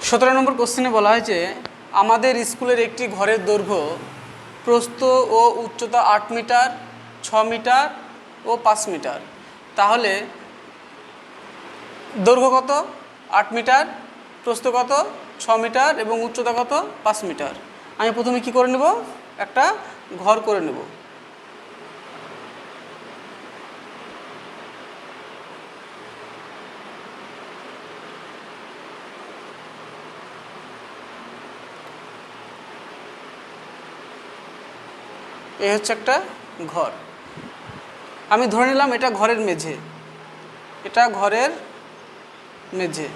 17 নম্বর কোশ্চেনে বলা হয়েছে আমাদের স্কুলের একটি ঘরের দৈর্ঘ্য প্রস্থ ও উচ্চতা 8 মিটার, 6 মিটার ও 5 মিটার। তাহলে দৈর্ঘ্য কত? 8 মিটার, প্রস্থ কত? 6 মিটার এবং উচ্চতা কত? 5 মিটার। আমি প্রথমে কি করে নেব? একটা ঘর করে নেব। এই হচ্ছে একটা ঘর। আমি ধরে নিলাম এটা ঘরের মেঝে, এটা ঘরের মেঝে।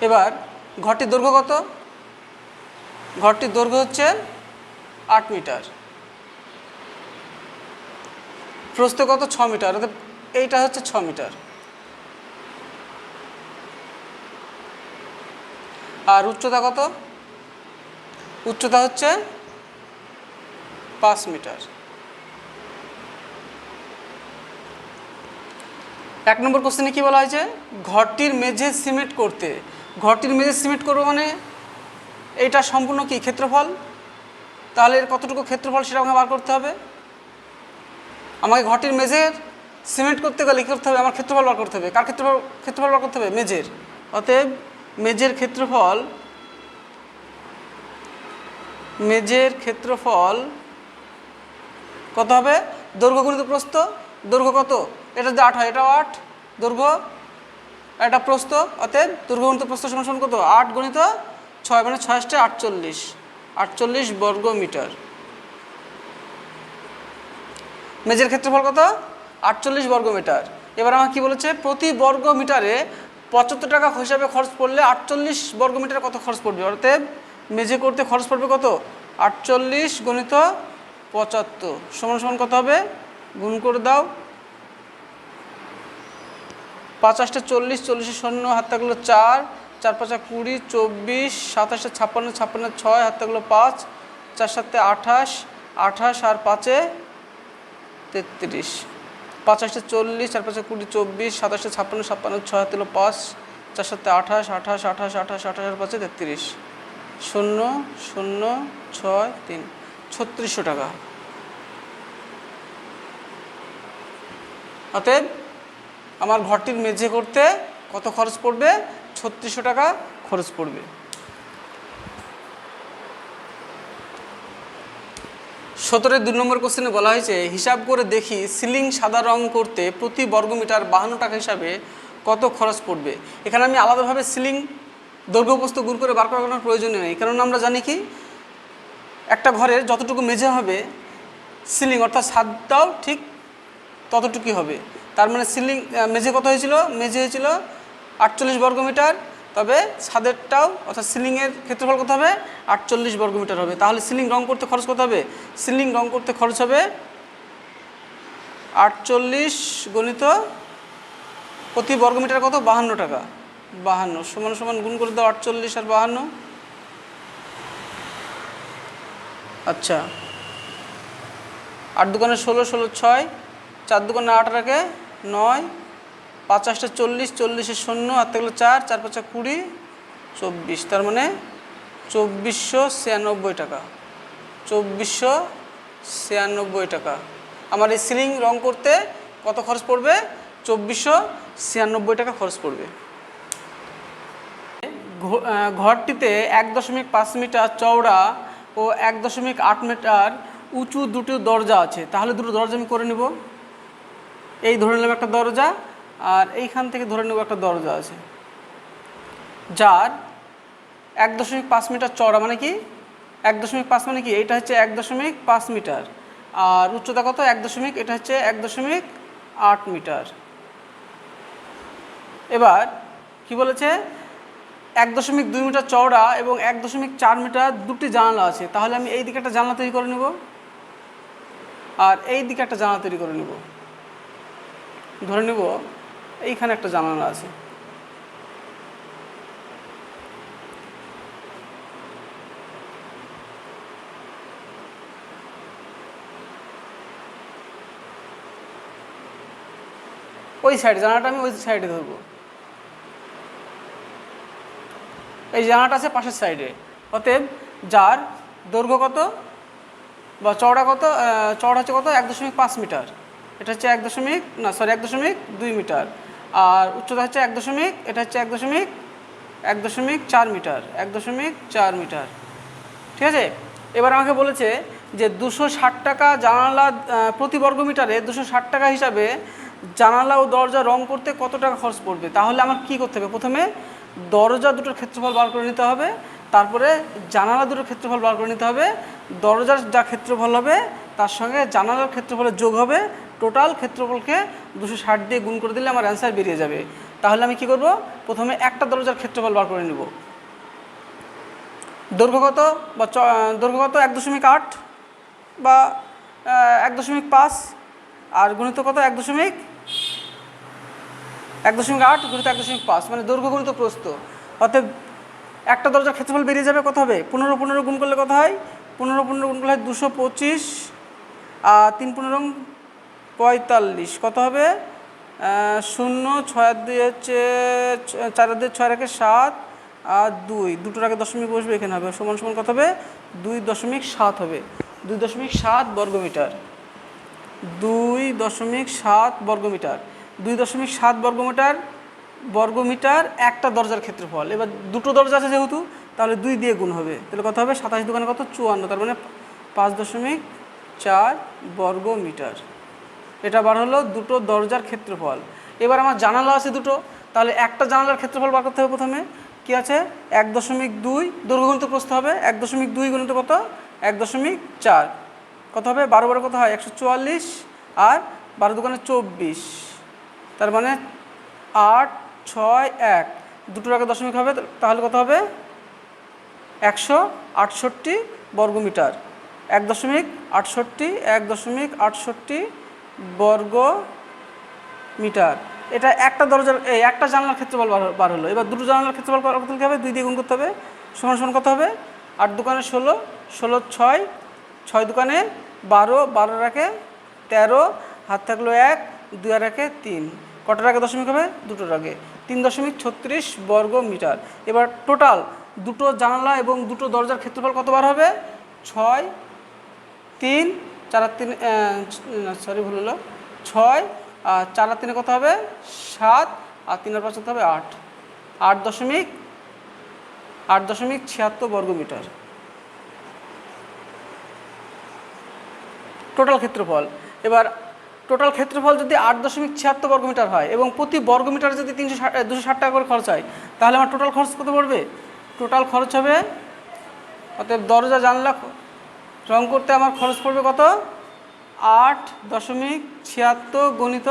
এবার ঘরটির দৈর্ঘ্য কত? ঘরটির দৈর্ঘ্য হচ্ছে 8 মিটার, প্রস্থ কত? 6 মিটার, অর্থাৎ এইটা হচ্ছে 6 মিটার। আর উচ্চতা কত? উচ্চতা হচ্ছে 5 মিটার। 1 নম্বর কোশ্চেনে কি বলা হয়েছে? ঘরটির মেঝে সিমেন্ট করতে। ঘরটির মেঝে সিমেন্ট করবো মানে এইটা সম্পূর্ণ কি ক্ষেত্রফল, তাহলে এর কতটুকু ক্ষেত্রফল সেটা আমাকে বার করতে হবে। আমাকে ঘরটির মেঝের সিমেন্ট করতে গেলে কী করতে হবে? আমার ক্ষেত্রফল বার করতে হবে। কার ক্ষেত্রফল বার করতে হবে? মেঝের। অতএব মেঝের ক্ষেত্রফল কত হবে? দৈর্ঘ্য গুণিত প্রস্থ। দৈর্ঘ্য কত? এটা যদি 8 হয়, এটাও 8 দৈর্ঘ্য, এটা প্রস্থ। অতএব দৈর্ঘ্য গুণিত প্রস্থ সমান কত? 8 গুণিত 6, মানে 6 × 48, 48 বর্গ মিটার। মেঝের ক্ষেত্রফল কত? 48 বর্গ মিটার। এবার আমার কি বলেছে? প্রতি বর্গ মিটারে 75 টাকা হিসাবে খরচ পড়লে 48 বর্গ মিটারে কত খরচ পড়বে? অতএব মেঝে করতে খরচ পড়বে কত? 48 গুণিত 75 সমান সমান কত হবে? গুণ করে দাও। 5 × 8 = 40, 40 শূন্য, হাত থাকলো 4, 4 × 5 = 20, 24, 27 = 56, 56 6, হাত থাকলো 5, 4 × 7 = 28, 28 আর 5 = 33, 5 × 8 = 40, 4 × 5 = 20, 24, 27 = 56, 56 6, হাত থাকলো 5, 4 × 7 = 28, 28, 28, 28, 28 আর 5 = 33, 0 0 6 3, 3600 টাকা। অতএব আমার ঘরটির মেঝে করতে কত খরচ পড়বে? 3600 টাকা খরচ পড়বে। 17-2 নম্বর কোশ্চেনে বলা হয়েছে হিসাব করে দেখি সিলিং সাদা রং করতে প্রতি বর্গমিটার 52 টাকা হিসাবে কত খরচ পড়বে। এখানে আমি আলাদাভাবে সিলিং দৈর্ঘ্য প্রস্থ গুণ করে বার করার প্রয়োজন নেই, কারণ আমরা জানি কি একটা ঘরের যতটুকু মেঝে হবে সিলিং অর্থাৎ ছাদটাও ঠিক ততটুকুই হবে। তার মানে সিলিং মেঝে কত হয়েছিল? মেঝে হয়েছিল 48 বর্গমিটার, তবে ছাদেরটাও অর্থাৎ সিলিংয়ের ক্ষেত্রফল কত হবে? 48 বর্গমিটার হবে। তাহলে সিলিং রং করতে খরচ কত হবে? সিলিং রং করতে খরচ হবে 48 গুণিত প্রতি বর্গমিটার কত? 52 টাকা। 52 সমান সমান গুণ করে দাও 48 আর 52। আচ্ছা, 8 দুগুণে 16, 16 6, 4 দুগুণে 8 রাখে 9, 5 × 8 = 40, 40 শূন্য, হাত থাকলো 4, 4 × 5 = 20, 24, তার মানে 2496 টাকা। 2496 টাকা। আমার এই সিলিং রং করতে কত খরচ পড়বে? 2496 টাকা খরচ পড়বে। ঘরটিতে 1.5 মিটার চওড়া ও 1.8 মিটার উঁচু দুটো দরজা আছে। তাহলে দুটো দরজা আমি করে নেব। এই ধরে নিলাম একটা দরজা, আর এইখান থেকে ধরে নেব একটা দরজা আছে যার 1.5 মিটার চওড়া, মানে কি 1.5 মানে কি? এইটা হচ্ছে 1.5 মিটার, আর উচ্চতা কত? 1 এটা হচ্ছে 1.8 মিটার। এবার কি বলেছে? 1.2 মিটার চওড়া এবং 1.4 মিটার দুটি জানালা আছে। তাহলে আমি এই দিকে একটা জানলা তৈরি করে নেব আর এই দিকে একটা জানলা তৈরি করে নেব। ধরে নেব এইখানে একটা জানালা আছে। ওই সাইডে, জানালাটা আমি ওই সাইডে ধরবো। এই জানালাটা আছে পাশের সাইডে। অতএব যার দৈর্ঘ্য কত বা চওড়া কত, চওড়া হচ্ছে কত 1.5 মিটার, এটা হচ্ছে 1.2 মিটার, আর উচ্চতা হচ্ছে এটা হচ্ছে 1.4 মিটার, 1.4 মিটার। ঠিক আছে। এবার আমাকে বলেছে যে 260 টাকা জানালা প্রতি বর্গ মিটারে 260 টাকা হিসাবে জানালা ও দরজা রং করতে কত টাকা খরচ পড়বে। তাহলে আমার কি করতে হবে, প্রথমে দরজা দুটোর ক্ষেত্রফল বার করে নিতে হবে, তারপরে জানালা দুটোর ক্ষেত্রফল বার করে নিতে হবে, দরজার যা ক্ষেত্রফল হবে তার সঙ্গে জানালার ক্ষেত্রফলের যোগ হবে, টোটাল ক্ষেত্রফলকে 260 দিয়ে গুণ করে দিলে আমার অ্যান্সার বেরিয়ে যাবে। তাহলে আমি কি করব, প্রথমে একটা দরজার ক্ষেত্রফল বার করে নেব। দৈর্ঘ্য কত বা দৈর্ঘ্য কত 1.8 বা 1.5, আর গুণিত কত 1.8 গুণিত 1.5, মানে দৈর্ঘ্য গুণিত প্রস্থ। অতএব একটা দরজার ক্ষেত্রফল বেরিয়ে যাবে, কত হবে 15 গুণ করলে কত হয়, 15 গুণ করলে হয় 225, আর 3 15 45, কত হবে 0, 6 2 হচ্ছে 4 2 6 রেখে 7, আর 2 দুটোর আগে দশমিক বসবে, এখানে হবে সমান সমান কত হবে 2.7 হবে, 2.7 বর্গমিটার, 2.7 বর্গমিটার, 2.7 বর্গমিটার একটা দরজার ক্ষেত্রফল। এবার দুটো দরজা আছে যেহেতু, তাহলে 2 দিয়ে গুণ হবে, তাহলে কত হবে 27 দোকানে কত 54, তার মানে 5.4 বর্গমিটার। এটা বার হলো দুটো দরজার ক্ষেত্রফল। এবার আমার জানালা আছে দুটো, তাহলে একটা জানালার ক্ষেত্রফল বার করতে হবে। প্রথমে কি আছে 1.2 দৈর্ঘ্য গুণিত প্রস্থ হবে, 1.2 গুণিত কত 1.4, কত হবে 12 12 কত হয় 144, আর 12 দোকানে 24, তার মানে 8 6 1, দুটোর আগে দশমিক হবে, তাহলে কত হবে 168 বর্গমিটার, 1.68 বর্গ মিটার। এটা একটা দরজার একটা জানলার ক্ষেত্রফল বার হলো। এবার দুটো জানলার ক্ষেত্রফল কত লিখতে হবে, 2 দিয়ে গুণ করতে হবে, সমান সমান কত হবে 8 দোকানে 16, 16 6, 6 দোকানে 12, 12 রাখে 13, হাত থাকলো 1, 2 আর রাখে 3, কটার আগে দশমিক হবে দুটোর আগে, 3.36 বর্গ মিটার। এবার টোটাল দুটো জানালা এবং দুটো দরজার ক্ষেত্রফল কতবার হবে 6, 3 4 আর 3 সরি ভুল হলো 6, আর 4 আর 3 কত হবে 7, আর 3 আর 5 কত হবে 8, 8.76 বর্গমিটার টোটাল ক্ষেত্রফল। এবার টোটাল ক্ষেত্রফল যদি 8.76 বর্গমিটার হয় এবং প্রতি বর্গমিটার যদি 260 টাকা করে খরচ হয়, তাহলে আমার টোটাল খরচ কত পড়বে, টোটাল খরচ হবে, অতএব দরজা জানলা রং করতে আমার খরচ পড়বে কত 8.76 গুণিত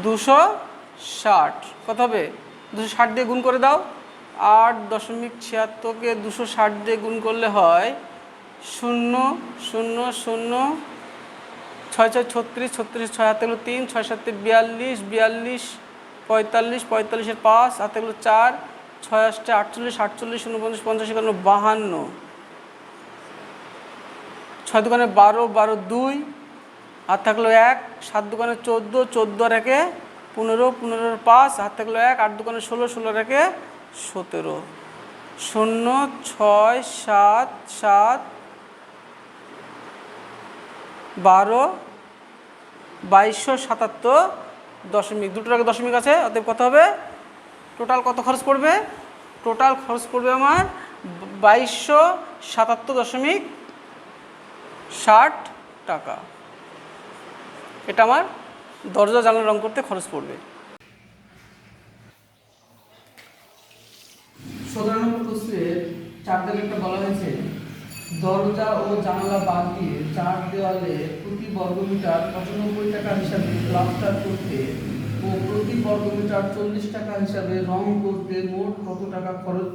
260, কত হবে 260 দিয়ে গুণ করে দাও, 8.76কে 260 দিয়ে গুণ করলে হয় 0 0 0 6 6 36, 36 6 হাতে গেলো 3, 6 7 42, 42 45, 45 5 হাতে গেলো 4, 6 8 48, 48 49 50 51 52, 6 দোকানে 12, 12 2 হাত থাকলো 1, 7 দোকানে 14, 14 রেখে 15, 15 5 হাত থাকলো 1, 8 দোকানে 16, 16 রেখে 17, 0 6 7 7 12 2277 দশমিক, দুটোর আগে দশমিক আছে, অতএব কত হবে টোটাল কত খরচ পড়বে, টোটাল খরচ পড়বে আমার 2277.60 টাকা। এটা আমার দরজা জানলা রং করতে খরচ পড়বে। 17 নম্বর প্রশ্নের 4 দাগেরটা বলা হয়েছে দরজা ও জানালা বাদ দিয়ে 4 দেওয়ালে প্রতি বর্গমিটার 95 টাকা হিসাবে প্লাস্টার করতে ও প্রতি বর্গমিটার 40 টাকা হিসাবে রং করতে মোট কত টাকা খরচ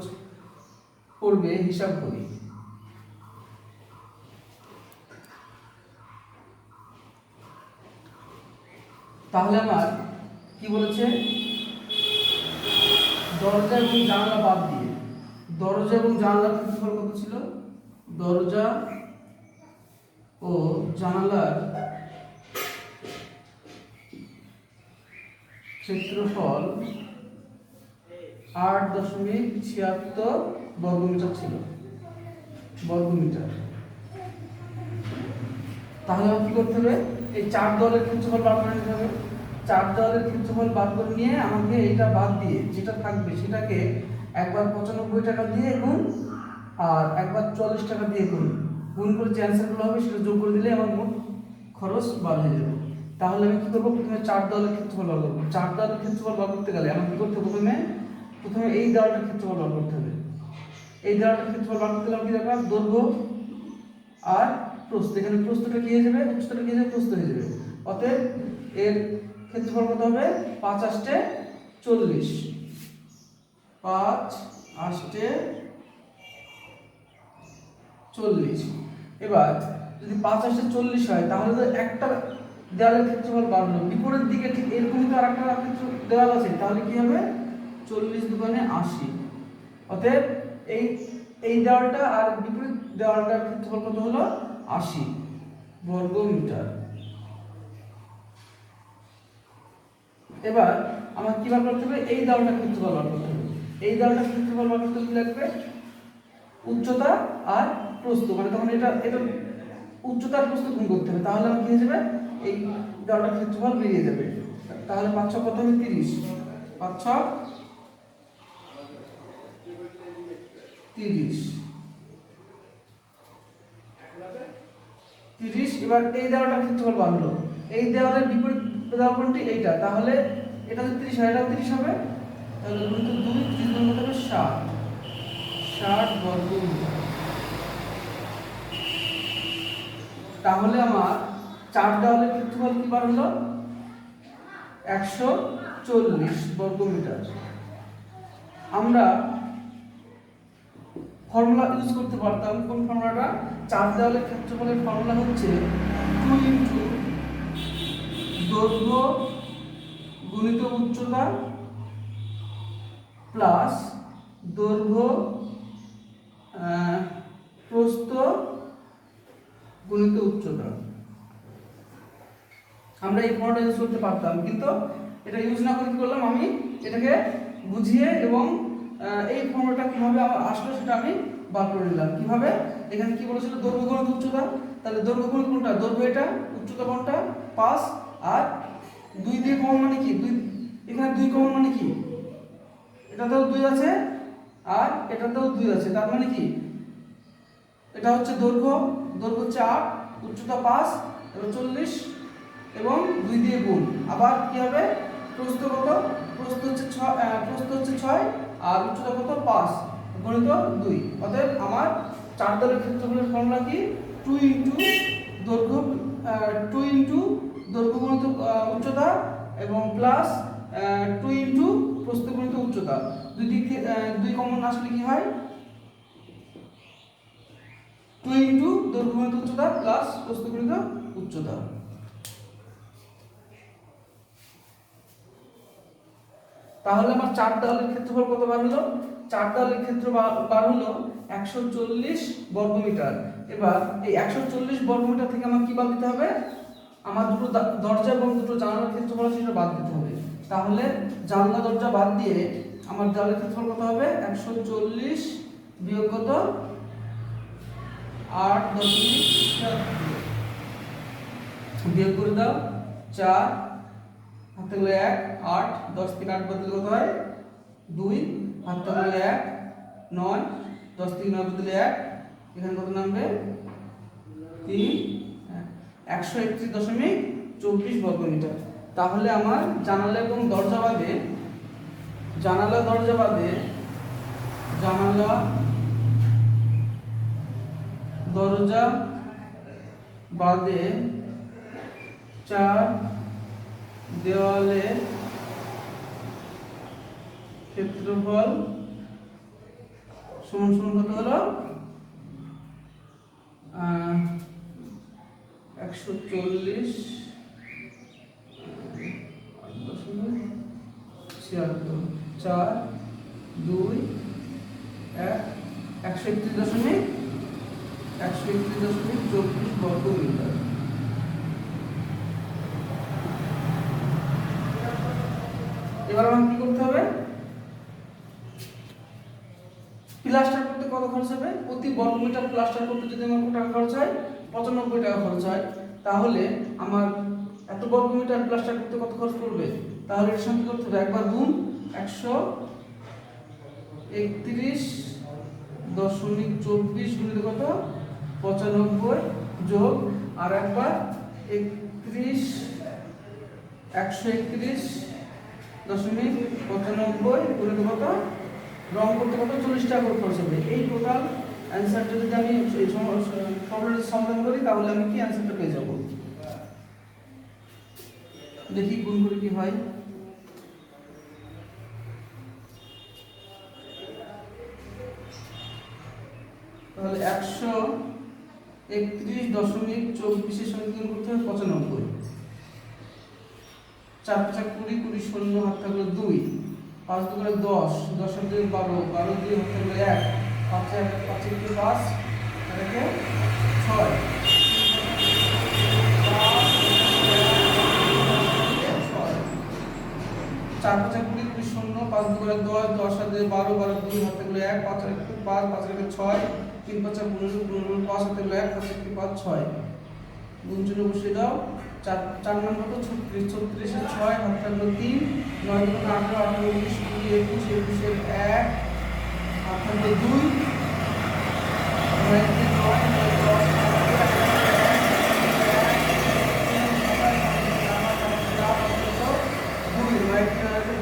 পড়বে হিসাব করি। তাহলে আমার কি বলেছে, দরজা এবং জানালা বাদ দিয়ে, দরজা এবং জানালার ক্ষেত্রফল কত ছিল, দরজা ও জানালার ক্ষেত্রফল 8.76 বর্গমিটার ছিল, বর্গমিটার। তাহলে কি করতে হবে, এই 4 দেওয়ালের ক্ষেত্রফল বার করে নিতে হবে। 4 দেওয়ালের ক্ষেত্রফল বার করে নিয়ে আমাকে এইটা বাদ দিয়ে যেটা থাকবে সেটাকে একবার 95 টাকা দিয়ে গুণ আর একবার 40 টাকা দিয়ে গুণ করে যে অ্যান্সারগুলো হবে সেটা যোগ করে দিলে আমার মোট খরচ বার হয়ে যাবে। তাহলে আমি কি করবো, প্রথমে 4 দেওয়ালের ক্ষেত্রফল বার করবো। 4 দেওয়ালের ক্ষেত্রফল বার করতে গেলে আমার কি করতে হবে, প্রথমে এই দেওয়ালটার ক্ষেত্রফল বার করতে হবে। এই দেওয়ালটার ক্ষেত্রফল বার করতে গেলে কি দরকার, দৈর্ঘ্য আর প্রস্থ। এখানে প্রস্থটা কি হয়ে যাবে, উচ্চতাটা কি হয়ে যাবে, প্রস্থ হয়ে যাবে। অতএব এর ক্ষেত্রফল কত হবে, 5 8 40, 5 8 40। এবার যদি 5 8 40 হয় তাহলে তো একটা দেওয়ালের ক্ষেত্রফল বার হলো, বিপরীত দিকে ঠিক এরকমই তো আরেকটা ক্ষেত্র দেওয়াল আছে, তাহলে কি হবে, 40 দুগুণে 80। অতএব এই দেওয়ালটা আর বিপরীত দেওয়ালটার ক্ষেত্রফল কত হলো, 80 বর্গমিটার। এবার আমার কি বার করতে হবে, এই দেওয়ালটার ক্ষেত্রফল বার করতে হবে। এই দেওয়ালটার ক্ষেত্রফল বার করতে কি লাগবে, উচ্চতা আর প্রস্থ, মানে তখন এটা উচ্চতা আর প্রস্থ গুণ করতে হবে। তাহলে আমার কি হয়ে যাবে, এই দেওয়ালটার ক্ষেত্রফল বেরিয়ে যাবে। তাহলে 5 6 কত হবে, 30, 5 6 30। এবার এই দেওয়ালটার ক্ষেত্রফল বার হলো, এই দেওয়ালের বিপরীত দেওয়াল কোনটি, এইটা। তাহলে এটা যদি 30 হয়, এটাও 30 হবে। তাহলে গুণিত 2, 30 গুণ কত হবে, 60 বর্গমিটার। তাহলে আমার 4 দেওয়ালের ক্ষেত্রফল কি বার হলো, 140 বর্গমিটার। আমরা ফর্মুলা ইউজ করতে পারতাম, কোন ফর্মুলাটা, 4 দেওয়ালের ক্ষেত্রফলের ফর্মুলা হচ্ছে 2 ইনটু দৈর্ঘ্য গুণিত উচ্চতা প্লাস দৈর্ঘ্য প্রস্থ গুণিত উচ্চতা। আমরা এই ফর্মুলাটা ইউজ করতে পারতাম, কিন্তু এটা ইউজ না করে কি করলাম, আমি এটাকে বুঝিয়ে এবং এই ফর্মুলাটা কিভাবে আসলো সেটা আমি বার করে নিলাম। কিভাবে, এখানে কি বলেছিল, দৈর্ঘ্য গুণিত উচ্চতা। তাহলে দৈর্ঘ্য গুণিত কোনটা, দৈর্ঘ্য এটা, উচ্চতা কোনটা 5, আর 2 দিয়ে কমন মানে কি, 2 এখানে 2 কমন মানে কি, এটাতেও 2 আছে আর এটাতেও 2 আছে, তার মানে কি, এটা হচ্ছে দৈর্ঘ্য হচ্ছে 8, উচ্চতা 5, এবং 40 এবং 2 দিয়ে গুণ। আবার কি হবে, প্রস্থ কত, প্রস্থ হচ্ছে 6 আর উচ্চতা কত, 5 গুণিত 2। অতএব আমার 4 দেওয়ালের ক্ষেত্রফলের ফর্মুলা কি, 2 ইনটু দৈর্ঘ্য 2 ইনটু দৈর্ঘ্য গুণিত উচ্চতা এবং প্লাস 2 ইনটু প্রস্থ গুণিত উচ্চতা। দুই দিক থেকে 2 কমন আসলে কি হয়, 2 ইনটু দৈর্ঘ্য গুণিত উচ্চতা প্লাস প্রস্থ গুণিত উচ্চতা। তাহলে আমার 4 দেওয়ালের ক্ষেত্রফল কত বার হলো, 4 দেওয়ালের ক্ষেত্র বার হলো 140 বর্গমিটার। এবার এই 140 বর্গমিটার থেকে আমার কি বাদ দিতে হবে, আমার দুটো দরজা এবং দুটো জানালার ক্ষেত্রফল সেটা বাদ দিতে হবে। তাহলে জানলা দরজা বাদ দিয়ে আমার দেওয়ালের ক্ষেত্রফল কত হবে, 140 বিয়োগ কত, 8.76 বিয়োগ করে দাও 4, হাতে গেলে 1, 8, 10 থেকে 8 বাদ দিলে কত হয়, 2, হাতে গেলে 1, 9, 10 থেকে 9 বাদ দিলে 1, এখানে কত নামবে, 3, 131.24 বর্গমিটার। তাহলে আমার জানালা এবং দরজা বাদে দরজা বাদে 4 দেওয়ালের ক্ষেত্রফল সমান সমান কত হলো, 140 4 2 1 131.24 বর্গমিটার। এবার আমার কি করতে হবে, প্লাস্টার করতে কত খরচ হবে, প্রতি বর্গমিটার প্লাস্টার করতে যদি আমার কত টাকা খরচ হয়, 95 টাকা খরচ হয়, তাহলে আমার এত বর্গমিটার প্লাস্টার করতে কত খরচ পড়বে, তাহলে এর সঙ্গে করতে হবে একবার গুণ 131.24 গুণিত কত 95 যোগ আর একবার 131.95 গুণিত কত, রং করতে কত 40 টাকা করে খরচ হবে। এই টোটাল অ্যান্সারটা যদি আমি এই প্রবলেমের সমাধান করি তাহলে আমি কি অ্যান্সারটা পেয়ে যাব। দেখি গুণ করে কি হয়। তাহলে 131.24 এর সঙ্গে গুণ করতে হবে 95, 4 5 20, 20 শূন্য হাত থাকলো 2, 5 2 করে 10, 10 আর 2 12, 12 2 হাত থাকলো 1, 5 5 5 আর 6, 4 5 20, 20 শূন্য, 5 2 করে 10, 10 আর 2 12, 12 2 হাত থাকলো 1, 5 আর 5, 5 আর 6, 3 5 15, 15 5 হাত থাকলো 1, 5 5 6, গুণ চিহ্ন বসিয়ে দাও। 4 নাম্বার কত 36, 36 এর 6 হাত থাকলো 3, 9 2 18, 18 19 20 21, 21 এর 1 হাত থাকলো 2, 9 3 9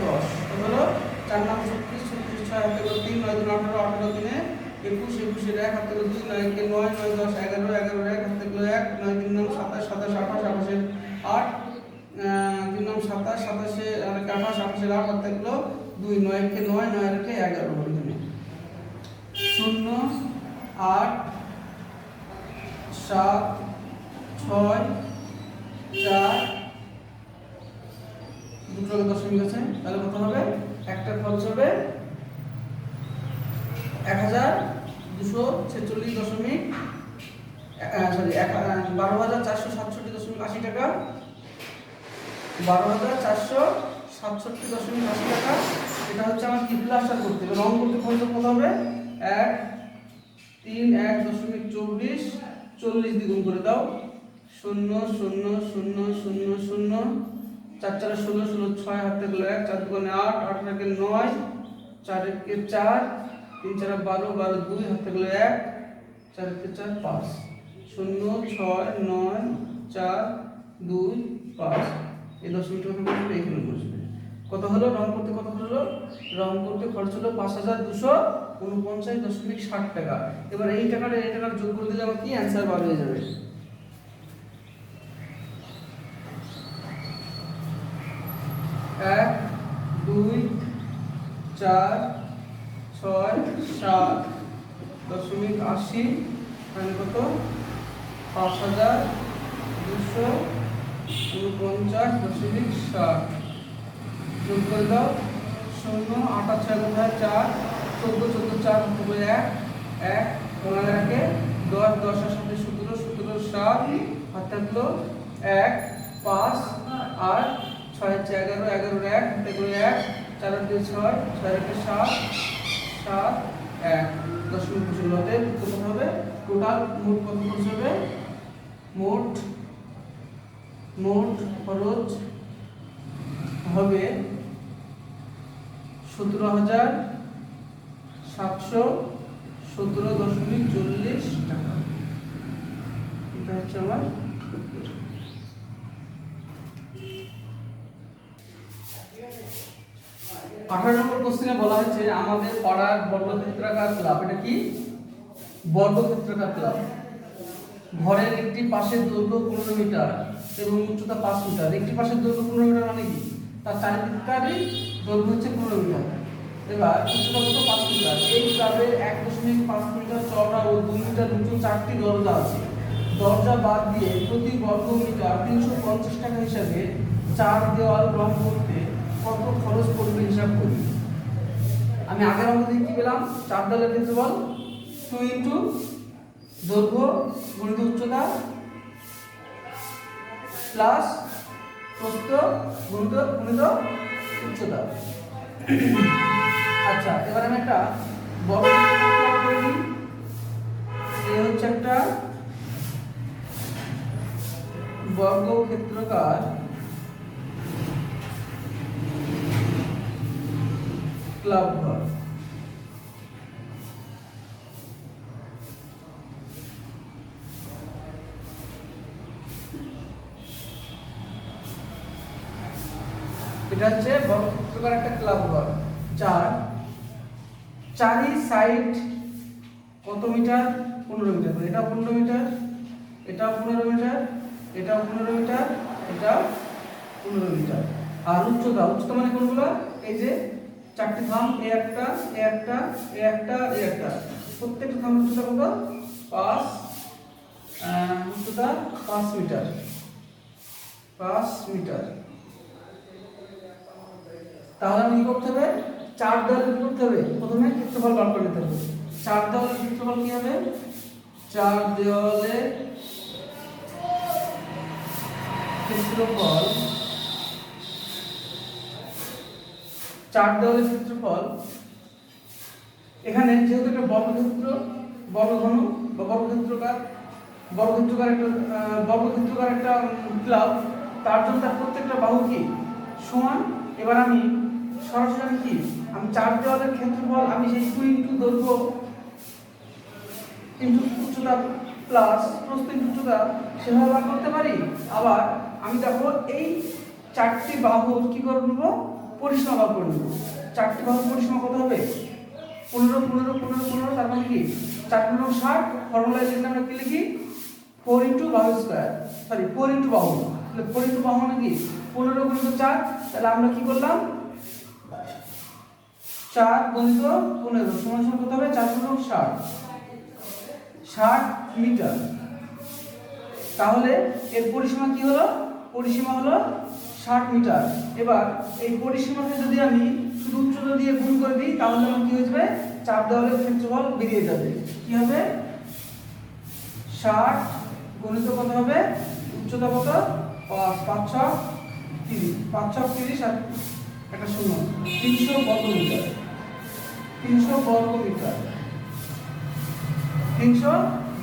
10 হলো 4 নাম 36, 36 6 হাত থাকলো 3, 9 2 18, 18 3 21, 21 এর 1 হাত থাকলো 2, 9 কে 9, 9 10 11, 11 এর 1 হাত থাকলো 1, 9 3 নাম 27, 27 28, 28 এর 8, 3 নাম 27, 27 এর আর 28, 28 এর 8 হাত থাকলো 2, 9 কে 9, 9 এর 11 হলো এখানে 0 8 7 6 4 দুটো দশমিক আছে, তাহলে কত হবে, একটা খরচ হবে 1246 12,467.80 টাকা, 12,467.80 টাকা। এটা হচ্ছে আমার কি প্লাস্টার করতে হবে, রং করতে খরচ কত হবে, 1 3 1.24 40 দ্বিগুণ করে দাও, 0 0 0 0 0 4 4 16 16 6 হাত থেকে 1, 4 2 8, 8 থেকে 9, 4 1 4, 3 4 12, 12 2 হাত থেকে 1, 4 1 4 5, 0 6 9 4 2 5, এই দশমিকটা বসবে এখানে বসবে। কত হলো, রং করতে কত হলো, রং করতে খরচ হলো 5249.60 টাকা। এবার এই টাকাটা এই টাকার যোগ করে দিলে আমার কি অ্যান্সার বার হয়ে যাবে। 1 2 4 6 7 দশমিক 80 মানে কত 5249.60 যোগ করে দাও, 0 8 6 4 14 14 4 হবে 1 1 15 1 10 10 এর সাথে 17 17 7 হাত থাকলো 1 5 8 6 11 11 1 হাতে করে 1 4 2 6 6 1 7 7 1 দশমিক বসে হতে কত হবে, টোটাল মোট কত খরচ হবে, মোট খরচ হবে 17,717.40 টাকা। এটা হচ্ছে আমার 18 নম্বর কোশ্চেনে বলা হয়েছে আমাদের পাড়ার বর্গক্ষেত্রাকার ক্লাব, এটা কি বর্গক্ষেত্রাকার ক্লাব, ঘরের একটি পাশের দৈর্ঘ্য 15 মিটার এবং উচ্চতা 5 মিটার। একটি পাশের দৈর্ঘ্য 15 মিটার মানে কি, তার চারিদিকটারই দৈর্ঘ্য হচ্ছে 15 মিটার, এবার উচ্চতা কত 5 মিটার। এই ক্লাবের 1.5 মিটার চওড়া ও 2 মিটার উঁচু 4টি দরজা আছে। দরজা বাদ দিয়ে প্রতি বর্গ মিটার 350 টাকা হিসাবে 4 দেওয়াল রং করতে কত খরচ পড়বে হিসাব করি। আমি আগের অঙ্ক থেকে কি পেলাম, 4 দেওয়ালের ক্ষেত্রে বল 2 ইনটু দৈর্ঘ্য গুণিত উচ্চতা প্লাস প্রস্থ গুণিত উচ্চতা। আচ্ছা, এবার আমি একটা বর্গক্ষেত্রকার করে নিই। এই হচ্ছে একটা বর্গক্ষেত্রকার ক্লাব ঘর। এটা হচ্ছে বর্গক্ষেত্রকার একটা ক্লাব ঘর, যার চারি সাইড কত মিটার? 15 মিটার করে। এটা 15 মিটার, এটা 15 মিটার, এটা 15 মিটার, এটা 15 মিটার। আর উচ্চতা, উচ্চতা মানে কোনগুলো? এই যে চারটি থাম, এ একটা, এ একটা, এ একটা, এ একটা, প্রত্যেকটা থামের উচ্চতা কত? 5, উচ্চতা 5 মিটার, 5 মিটার। তাহলে আমি কি করতে হবে? 4 দেওয়ালে কি করতে হবে? প্রথমে ক্ষেত্রফল বার করে নিতে হবে। 4 দেওয়ালের ক্ষেত্রফল কি হবে? 4 দেওয়ালে ক্ষেত্রফল, 4 দেওয়ালের ক্ষেত্রফল, এখানে যেহেতু একটা বর্গক্ষেত্র, বর্গঘন বা বর্গক্ষেত্রকার একটা ক্লাব, তার জন্য তার প্রত্যেকটা বাহু কি সমান। এবার আমি সরাসরি কি, আমি 4 দেওয়ালের ক্ষেত্রফল আমি সেই 2 ইনটু দৈর্ঘ্য ইনটু উচ্চতা প্লাস প্রস্থ ইনটু উচ্চতা সেভাবে বার করতে পারি। আবার আমি দেখো এই 4টি বাহুর কি করে নেব? পরিসীমা বার করে নেব। 4টি বাহুর পরিসীমা কত হবে? 15 15 15 15, তার মানে কি 4 15 60। ফর্মুলায় লিখলে আমরা কি লিখি? 4 ইনটু বাহু স্কয়ার, সরি 4 ইনটু বাহু। তাহলে 4 ইনটু বাহু মানে কি 15 গুণিত 4। তাহলে আমরা কি করলাম? 4 গুণিত 15 সমান সমান কত হবে? 4 গুণ 60, 60 মিটার। তাহলে এর পরিসীমা কি হলো? পরিসীমা হলো 60 মিটার। এবার এই পরিসীমাকে যদি আমি শুধু উচ্চতা দিয়ে গুণ করে দিই, তাহলে আমার কি হয়ে যাবে? 4 দেওয়ালের ক্ষেত্রফল বেরিয়ে যাবে। কি হবে? 60 গুণিত কত হবে? উচ্চতা কত? 5, 5 6 30, 5 6 30 আর একটা শূন্য, 300 বর্গ মিটার, 300 বর্গ মিটার, 300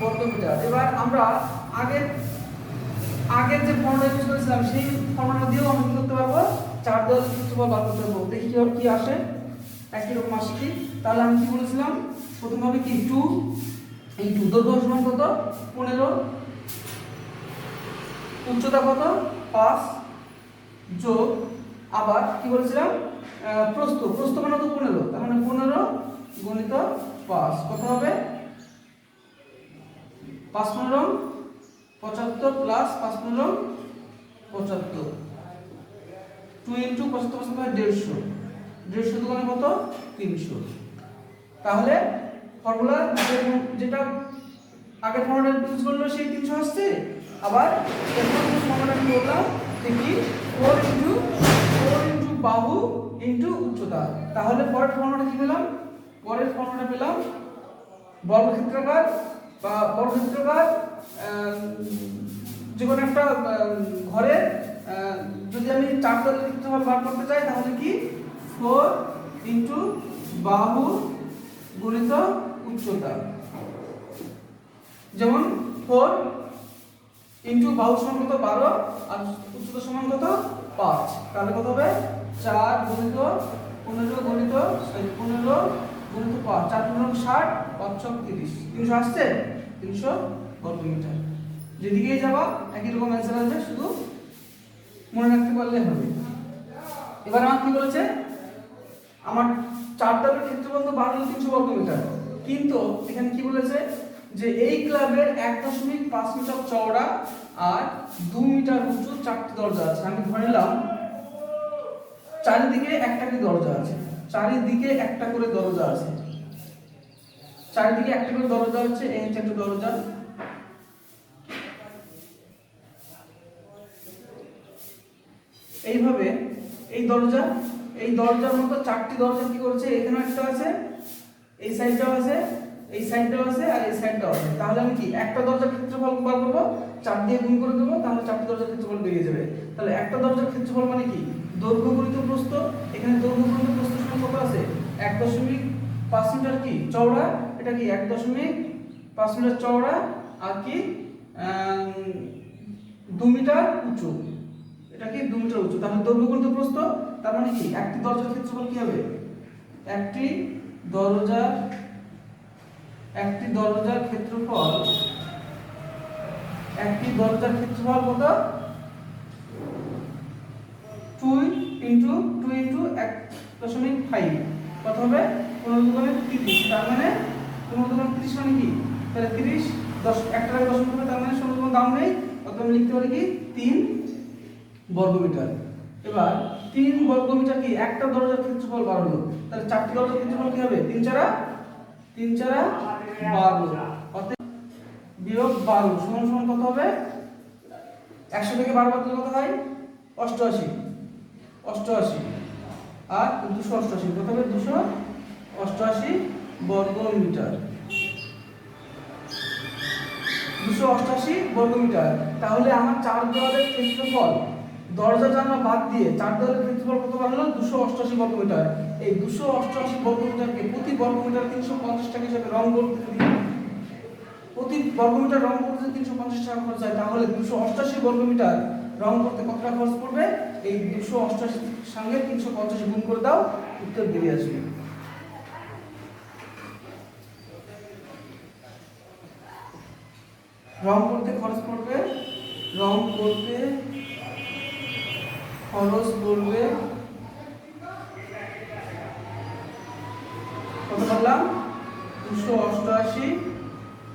বর্গ মিটার। এবার আমরা আগের যে ফর্মুলা ইউজ করেছিলাম সেই ফর্মুলা দিয়েও আমরা কি করতে পারবো? 4 দেওয়ালের ক্ষেত্রফল বার করতে পারবো। দেখি কি আসে। একই রকম আসে কি? তাহলে আমি কি বলেছিলাম? প্রথম হবে কি 2 ইনটু দৈর্ঘ্য সমান কত? 15, উচ্চতা কত? 5, যোগ আবার কি বলেছিলাম? প্রস্থ মানে তো 15, তার মানে 15 গুণিত 5 কত হবে? 5 15 75 প্লাস 5 15 75, 2 ইনটু 75 150, 150 দুগুণে কত? 300। তাহলে ফর্মুলা যেটা আগের ফর্মুলা ইউজ করলো সেই 300 আসছে। আবার এখন যে ফর্মুলা আমি বললাম যে কি 4 ইনটু বাহু ইনটু উচ্চতা। তাহলে পরের ফর্মুলাটা কি পেলাম? পরের ফর্মুলাটা পেলাম বর্গক্ষেত্রকার যে কোনো একটা ঘরে যদি আমি 4 দেওয়ালের ক্ষেত্রফল বার করতে চাই, তাহলে কি 4 ইনটু বাহু গুণিত উচ্চতা। যেমন 4 ইনটু বাহু সমান কত? 12 আর উচ্চতা সমান কত? 5। তাহলে কত হবে? 4 গুণিত 15 গুণিত 15 গুণিত 5, 4 15 60, 5 6 30, 300 আসছে? 300 বর্গ মিটার। যেদিকেই যাবা একই রকম অ্যান্সার আসবে, শুধু মনে রাখতে পারলে হবে। এবার আমার কি বলেছে? আমার 4 দেওয়ালের ক্ষেত্রফল তো 12 300 বর্গ মিটার, কিন্তু এখানে কি বলেছে যে এই ক্লাবের 1.5 মিটার চওড়া আর 2 মিটার উঁচু 4টি দরজা আছে। আমি ধরে নিলাম চারিদিকে একটা করে দরজা আছে, চারিদিকে একটা করে দরজা আছে, চারিদিকে একটা করে দরজা আছে। এই হচ্ছে একটা দরজা, এইভাবে এই দরজার মতো 4টি দরজা কি করেছে? এখানে একটা আছে, এই সাইডটাও আছে, এই সাইডটাও আছে আর এই সাইডটাও আছে। তাহলে আমি কি একটা দরজার ক্ষেত্রফল বার করব, 4 দিয়ে গুণ করে দেবো, তাহলে 4টি দরজার ক্ষেত্রফল বেরিয়ে যাবে। তাহলে একটা দরজার ক্ষেত্রফল মানে কি দৈর্ঘ্য গুণিত প্রস্থ, এখানে দৈর্ঘ্য গুণিত প্রস্থ সমান কত আছে 1.5 মিটার কি চওড়া, এটা কি 1.5 মিটার চওড়া আর কি 2 মিটার উঁচু, এটা কি 2 মিটার উঁচু। তাহলে দৈর্ঘ্য গুণিত প্রস্থ, তার মানে কি একটি দরজার ক্ষেত্রফল কি হবে, একটি দরজার ক্ষেত্রফল, একটি দরজার ক্ষেত্রফল কত 2 ইনটু 1.5 কত হবে 15×30, তার মানে 15×30 মানে কি, তাহলে 30 10 একটা টাকা 10 হবে, তার মানে 16 দাম নেই, অত আমি লিখতে পারি কি 3 বর্গমিটার। এবার 3 বর্গমিটার কি একটা দরজার ক্ষেত্রফল 12 হলো, তাহলে চারটি দরজার ক্ষেত্রফল কি হবে 3 4 12, অতএব বিয়োগ 12 সমান সমান কত হবে, 100 থেকে 12 বাদ দিলে কত হয় 88 আর 288, কত হবে 288 বর্গমিটার, 288 বর্গমিটার। তাহলে আমার 4 দেওয়ালের ক্ষেত্রফল দরজা জানলা বাদ দিয়ে 4 দেওয়ালের ক্ষেত্রফল কত হলো 288 বর্গমিটার। এই 288 বর্গমিটারকে প্রতি বর্গমিটার 350 টাকা হিসেবে রং করতে দিই, প্রতি বর্গমিটার রং করতে 350 টাকা খরচ হয়, তাহলে 288 বর্গমিটার রং করতে কত টাকা খরচ পড়বে, এই 288 সঙ্গে 350 গুণ করে দাও, উত্তর বেরিয়ে আসবে। রং করতে খরচ পড়বে কত বললাম 288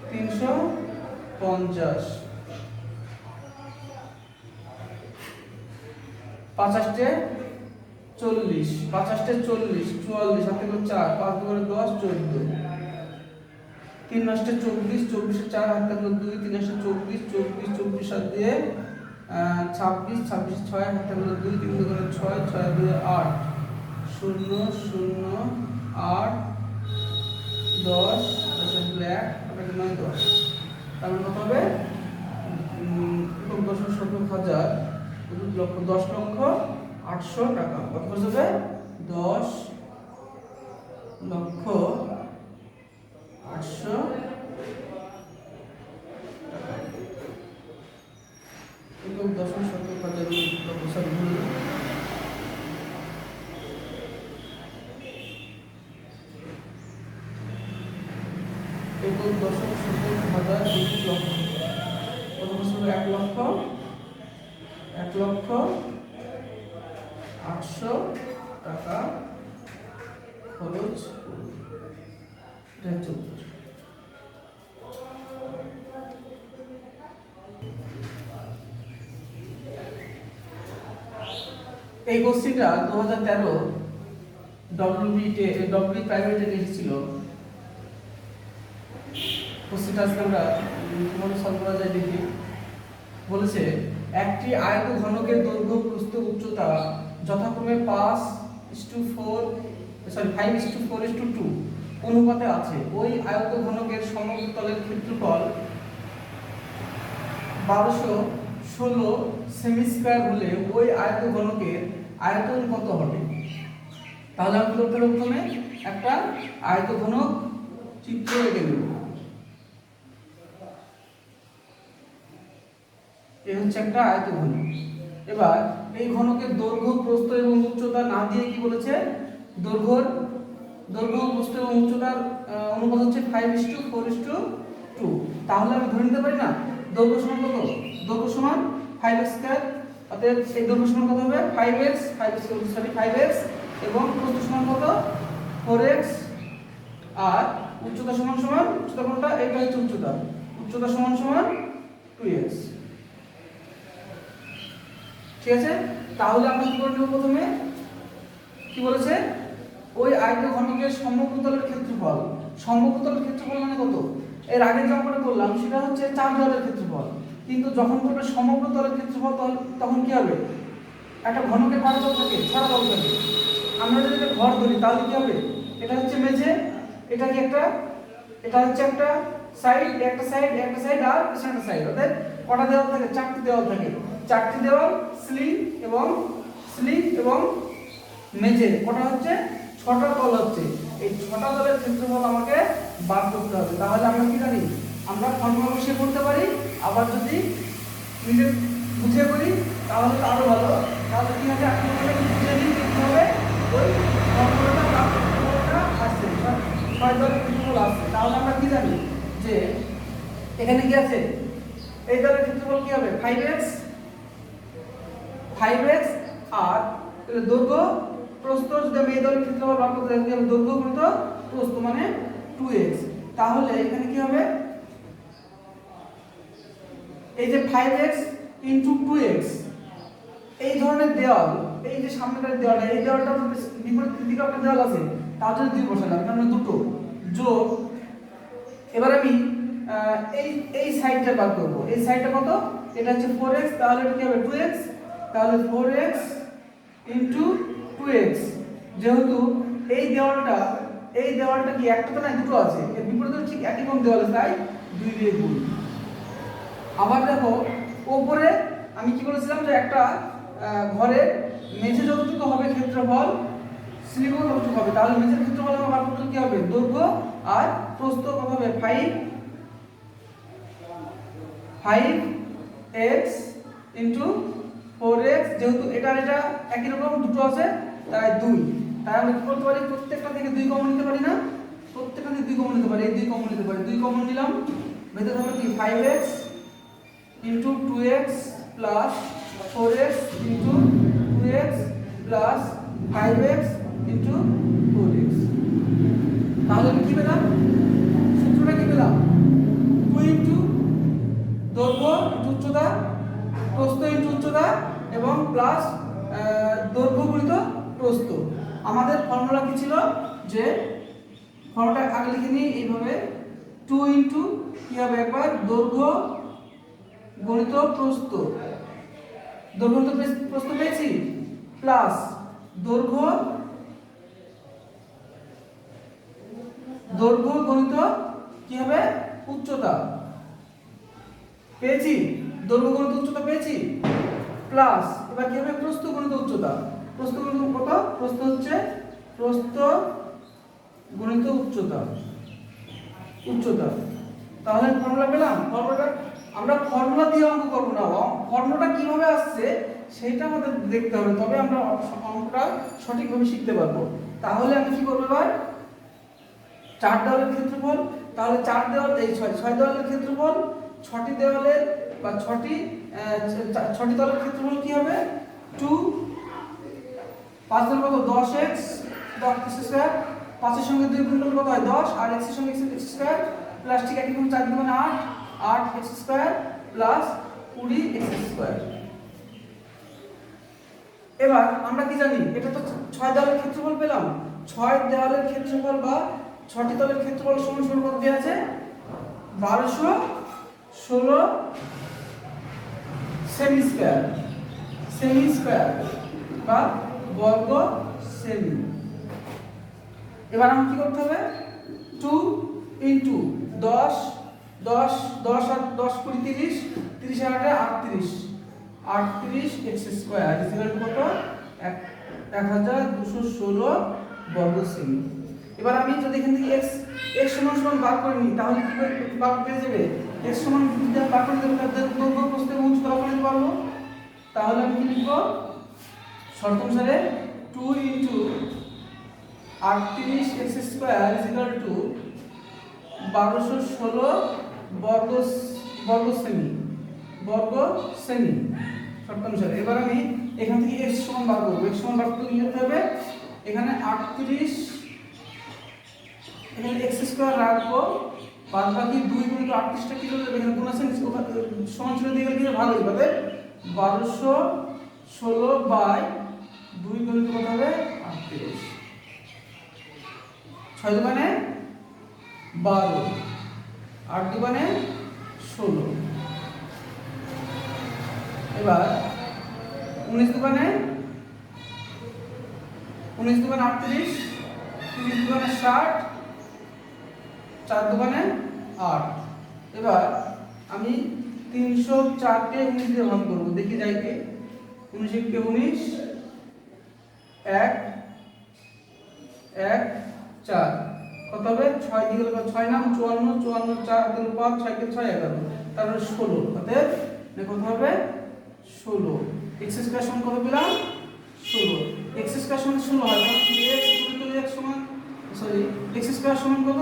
350, 50 40 44 হাতে করে 4 5 করে 10 14, 3 9 24 24 4 হাতে করে 2 3 9 24 24 7 দিয়ে 26 26 6 হাতে করে 2 3 করে 6 6 দিয়ে 8 0 0 8 10 10 1 9 10, তার মানে কত হবে 10,800 টাকা। কত খরচ হবে 10,800,000 টাকা। এবং 10,70,000 এবং 10,70,000 লক্ষ, কত খরচ হবে 1,08,000 টাকা খরচ। এটা হচ্ছে উত্তর। এই কোশ্চেনটা 2013 ডব্লিউবি প্রাইভেটে এসেছিল। কোশ্চেনটা আজকে আমরা কিভাবে সলভ করা যায় দেখি। বলেছে একটি আয়ত ঘনকের দৈর্ঘ্য প্রস্থ উচ্চতা যথাক্রমে 5:4:2 অনুপাতে আছে। ওই আয়ত ঘনকের সমগ্র তলের ক্ষেত্রফল 1216 সেমি স্কয়ার হলে ওই আয়ত ঘনকের আয়তন কত হবে। তাহলে আমি কি করতে হবে, প্রথমে একটা আয়ত ঘনক চিত্র এঁকে নেব। এই হচ্ছে একটা আয়ত ঘনক। এবার এই ঘনকের দৈর্ঘ্য প্রস্থ এবং উচ্চতা না দিয়ে কি বলেছে, দৈর্ঘ্য প্রস্থ এবং উচ্চতার অনুপাত হচ্ছে 5:4:2। তাহলে আমি ধরে নিতে পারি না দৈর্ঘ্য সমান কত, দৈর্ঘ্য সমান 5x স্কয়ার, অতএব এই দৈর্ঘ্য সমান কত হবে 5x এবং প্রস্থ সমান কত 4x, আর উচ্চতা সমান উচ্চতা কোনটা, এটা হচ্ছে উচ্চতা সমান 2x। ঠিক আছে, তাহলে আমরা কি করে নেব, প্রথমে কি বলেছে ওই আয়ত ঘনকের সমগ্রতলের ক্ষেত্রফল। সমগ্রতলের ক্ষেত্রফল মানে কত, এর আগে যে আমরা করলাম সেটা হচ্ছে 4 তলের ক্ষেত্রফল, কিন্তু যখন করবে সমগ্রতলের ক্ষেত্রফল তখন কি হবে, একটা ঘনকের কত তল থাকে, 6 তল থাকে। আমরা যদি এটা ঘর ধরি তাহলে কি হবে, এটা হচ্ছে মেঝে, এটা কি একটা, এটা হচ্ছে একটা সাইড আর পেছনে একটা সাইড, অর্থাৎ কটা দেওয়াল থাকে, 4টি দেওয়াল থাকে, 4টি দেওয়াল, সিলিং এবং সিলিং এবং মেঝে কটা হচ্ছে, 6টা তল হচ্ছে। এই 6টা তলের ক্ষেত্রফল আমাকে বার করতে হবে। তাহলে আমরা কি জানি, আমরা ফর্মুলা বসিয়ে করতে পারি, আবার যদি নিজে বুঝে করি তাহলে তো আরো ভালো। তাহলে কি হবে, আপনি বুঝে নিন কি হবে, ওই ফর্মুলাটা আসছে, 6 তলের ক্ষেত্রফল আসছে। তাহলে আমরা কি জানি যে এখানে কি আছে, এই তলের ক্ষেত্রফল কি হবে 5x আর দৈর্ঘ্য প্রস্থ, যদি আমি এই তলের ক্ষেত্রফল বার করতে চাই দৈর্ঘ্য গুণিত প্রস্থ মানে 2x। তাহলে এখানে কি হবে, এই যে 5x ইনটু 2x, এই ধরনের দেওয়াল, এই যে সামনের দেওয়ালটা, এই দেওয়ালটা বিপরীত দিকে একটা দেওয়াল আছে, তার জন্য 2 বসালাম, কারণ দুটো যোগ। এবার আমি এই সাইডটা বার করব। এই সাইডটা কত, এটা হচ্ছে 4x, তাহলে এটা কি হবে 2x, তাহলে 4x ইনটু 2x। যেহেতু এই দেওয়ালটা কি একটা তো না, দুটো আছে, এর বিপরীতে ঠিক একই রকম দেওয়াল আছে, তাই 2 দিয়ে গুণ। আবার দেখো উপরে আমি কি বলেছিলাম যে একটা ঘরের মেঝে যতটুকু হবে ক্ষেত্রফল, সিলিং ততটুকু হবে। তাহলে মেঝের ক্ষেত্রফল আমার বার করতে কি হবে, দৈর্ঘ্য আর প্রস্থ কত হবে 5x ইনটু 4x। যেহেতু এটা একই রকম দুটো আছে তাই 2, তাই আমরা কি করতে পারি, প্রত্যেকটা থেকে 2 কমন নিতে পারি না, প্রত্যেকটা থেকে 2 কমন নিতে পারি, এই 2 কমন নিতে পারি, 2 কমন নিলাম, ভেতরে হবে কি 5x into 2x plus 4x into 2x plus 5x into 4x। তাহলে আমি কি পেলাম, সূত্রটা কি পেলাম, 2 ইনটু দৈর্ঘ্য ইনটু উচ্চতা, প্রস্থ ইনটু উচ্চতা এবং প্লাস দৈর্ঘ্য গুণিত প্রস্থ। আমাদের ফর্মুলা কি ছিল, যে ফর্মুলাটা আগে লিখে নিই এইভাবে, 2 ইনটু কি হবে একবার দৈর্ঘ্য গণিত প্রস্থ, দৈর্ঘ্য গণিত প্রস্থ পেয়েছি, প্লাস দৈর্ঘ্য গণিত কি হবে উচ্চতা পেয়েছি, দৈর্ঘ্য গণিত উচ্চতা পেয়েছি, প্লাস এবার কি হবে প্রস্থ গণিত উচ্চতা। প্রস্থ গণিত কত, প্রস্থ হচ্ছে প্রস্থ গণিত উচ্চতা। তাহলে ফর্মুলা পেলাম। ফর্মুলাটা আমরা ফর্মুলা দিয়ে অঙ্ক করব না, ফর্মুলাটা কিভাবে আসছে সেটা আমাদের দেখতে হবে, তবে আমরা অঙ্কটা সঠিকভাবে শিখতে পারবো। তাহলে আমি কি করব, এবার 4 দেওয়ালের ক্ষেত্রফল, তাহলে 4 দেওয়াল এই 6 দেওয়ালের ক্ষেত্রফল, 6টি দেওয়ালের বা 6টি তলের ক্ষেত্রফল কি হবে 2, 5 এর কত 10x স্কয়ার, 5 এর সঙ্গে 2 গুণ করলে কত হয় 10, আর x এর সঙ্গে x স্কয়ার প্লাস ঠিক একই রকম 4 গুণ 8x square plus 20x square. এবার আমরা কি জানি, এটা তো 6 দেওয়ালের ক্ষেত্রফল পেলাম, 6 দেওয়ালের ক্ষেত্রফল বা 6টি তলের ক্ষেত্রফল সমান সমান কত দেওয়া আছে 1216 সেমি স্কয়ার বা বর্গ সেমি। এবার আমাকে কি করতে হবে, 2 ইনটু 10 আর 10 20 30, 30 আর 38 x স্কয়ার ইকুয়াল টু কত 1216 বর্গ সেমি। এবার আমি যদি এখান থেকে x সমান বার করে নিই, তাহলে কি করে বার পেয়ে যাবে, x সমান যদি বার করে দেব তাহলে দৈর্ঘ্য প্রস্থ এবং উচ্চতা বার করতে পারবো। তাহলে আমি কি লিখব, শর্ত অনুসারে 2 into 38 x square equal two 1216 বর্গ সেমি শর্ত অনুসারে। এবার আমি এখান থেকে x সমান বার করব, x সমান বার করতে কি করতে হবে, এখানে 38 এখানে x স্কয়ার রাখবো, বাদ বাকি 2 গুণিত 38টা কি হলো, এখানে গুণ আছে সমান চিহ্ন দিয়ে গেলে ভাগ হয়ে যাবে, 1216 বাই 2 গুণিত কত হবে 38, 6 দুগুণে 12, 8 দুগুণে 16, এবার 19 দুগুণে 38, 30 দুগুণে 60, 4 দুগুণে 8। এবার আমি 304 কে 19 দিয়ে ভাগ করব, দেখি যাই কি 19 কে 19, এক এক 4 কত হবে 6 দিয়ে গেল 6 নাম 54 54 4 হাতে 5 6 কে 6 11 তারপরে 16 অতএব কত হবে 16 x স্কয়ার সমান কত পেলাম 16 x স্কয়ার সমান 16 হয় কারণ x গুণিত x সমান সরি x স্কয়ার সমান কত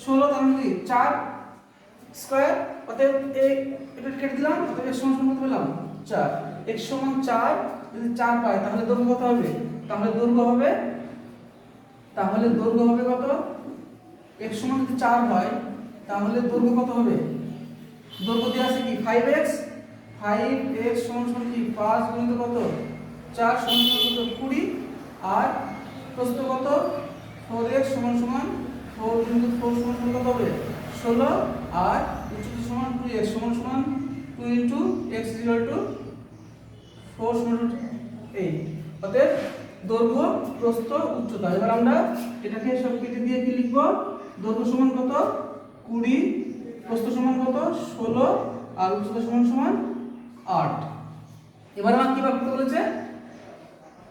16 তার মানে কি 4 স্কয়ার অতএব এটা কেটে দিলাম অতএব x সমান কত পেলাম 4 x সমান 4 যদি 4 পাই তাহলে দৈর্ঘ্য কত হবে তাহলে দৈর্ঘ্য হবে কত x সমান যদি 4 হয় তাহলে দৈর্ঘ্য কত হবে দৈর্ঘ্য দেওয়া আছে কি 5x সমান কি 5 গুণিত কত 4 সমান কত 20 আর প্রস্থ কত 4x সমান 4 গুণিত 4 সমান কত হবে 16 আর উচ্চতা সমান 2x সমান 2 into x is equal to 4 সমান 8 অতএব দৈর্ঘ্য প্রস্থ উচ্চতা এবার আমরা এটাকে সব কেটে দিয়ে কি লিখব দৈর্ঘ্য সমান কত 20 প্রস্থ সমান কত 16 আর উচ্চতা সমান 8 এবার আমরা কি বার করতে বলেছে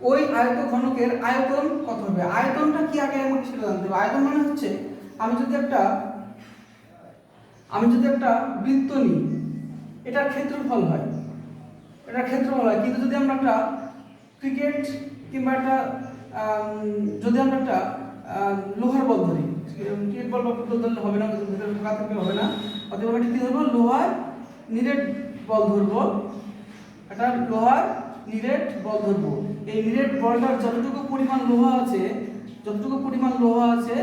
ওই আয়তঘনকের আয়তন কত হবে আয়তনটা কি আগে আমাকে সেটা জানতে হবে আয়তন মানে হচ্ছে আমি যদি একটা বৃত্ত নিই এটার ক্ষেত্রফল হয় কিন্তু যদি আমরা একটা ক্রিকেট কিংবা একটা যদি আমরা একটা লোহার বল ধরি ক্রিকেট বল বা ফুটবল ধরলে হবে না ভিতরে ফাঁকা থাকলে হবে না অতএব আমরা কি ধরবো লোহার নিরেট বল ধরবো একটা লোহার নিরেট বল ধরবো এই নিরেট বলটার যতটুকু পরিমাণ লোহা আছে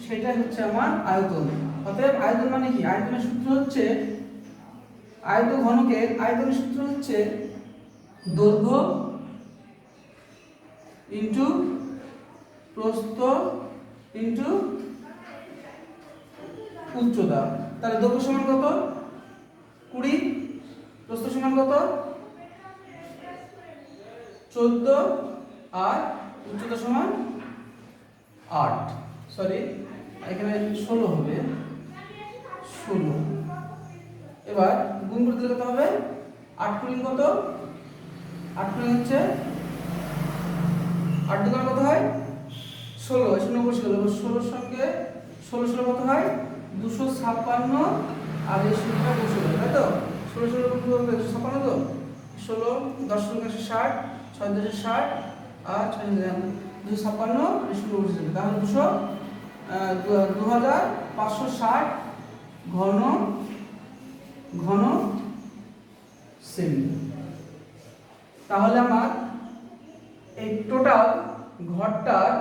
সেটাই হচ্ছে আমার আয়তন অতএব আয়তন মানে কি আয়তনের সূত্র হচ্ছে আয়তঘনকের আয়তনের সূত্র হচ্ছে দৈর্ঘ্য ইনটু প্রস্থ ইনটু উচ্চতা তাহলে দৈর্ঘ্য সমান কত 20 প্রস্থ সমান কত 14 আর উচ্চতা সমান 8 সরি এখানে 16 হবে 16 এবার গুণ করতে কত হবে 8 গুণ কত 8 গুণ হচ্ছে 8 দুগুণ কত হয় 16 শূন্য বসে গেল 16 সঙ্গে 16 কত হয় 256 আর এই শূন্যটা বসে গেল তাই তো 16 কত হবে 256 তো 16 10 সঙ্গে 60 6 10 60 আর 6 256 এই শূন্য বসে যাবে তাহলে 2560 ঘন সেমি তাহলে আমার এই টোটাল ঘরটার